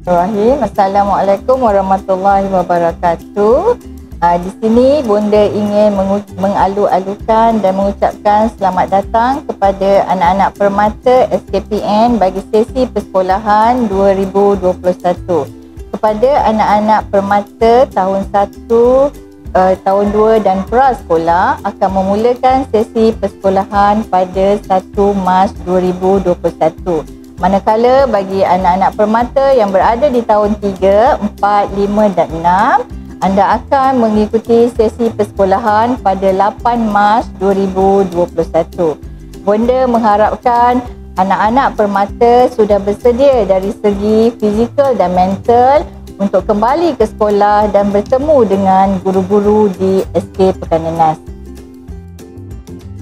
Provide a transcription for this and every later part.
Bismillahirrahmanirrahim. Assalamualaikum warahmatullahi wabarakatuh. Di sini Bonda ingin mengalu-alukan dan mengucapkan selamat datang kepada anak-anak permata SKPN bagi sesi persekolahan 2021. Kepada anak-anak permata tahun 1, tahun 2 dan prasekolah akan memulakan sesi persekolahan pada 1 Mac 2021. Manakala bagi anak-anak permata yang berada di tahun 3, 4, 5 dan 6, anda akan mengikuti sesi persekolahan pada 8 Mac 2021. Bonda mengharapkan anak-anak permata sudah bersedia dari segi fizikal dan mental untuk kembali ke sekolah dan bertemu dengan guru-guru di SK Pekanenas.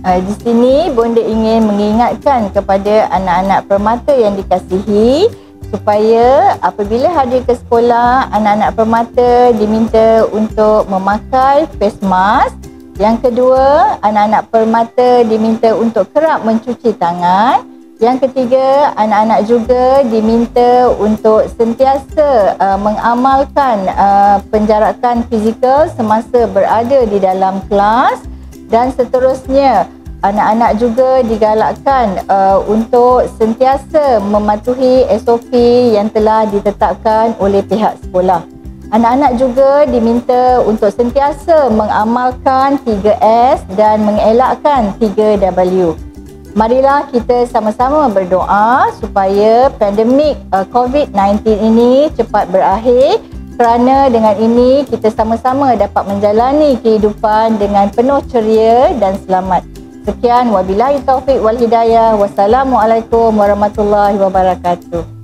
Di sini Bonda ingin mengingatkan kepada anak-anak permata yang dikasihi supaya apabila hadir ke sekolah, anak-anak permata diminta untuk memakai face mask. Yang kedua, anak-anak permata diminta untuk kerap mencuci tangan. Yang ketiga, anak-anak juga diminta untuk sentiasa mengamalkan penjarakan fizikal semasa berada di dalam kelas. Dan seterusnya, anak-anak juga digalakkan untuk sentiasa mematuhi SOP yang telah ditetapkan oleh pihak sekolah. Anak-anak juga diminta untuk sentiasa mengamalkan 3S dan mengelakkan 3W. Marilah kita sama-sama berdoa supaya pandemik COVID-19 ini cepat berakhir, kerana dengan ini kita sama-sama dapat menjalani kehidupan dengan penuh ceria dan selamat. Sekian, wabillahi taufiq wal hidayah. Wassalamualaikum warahmatullahi wabarakatuh.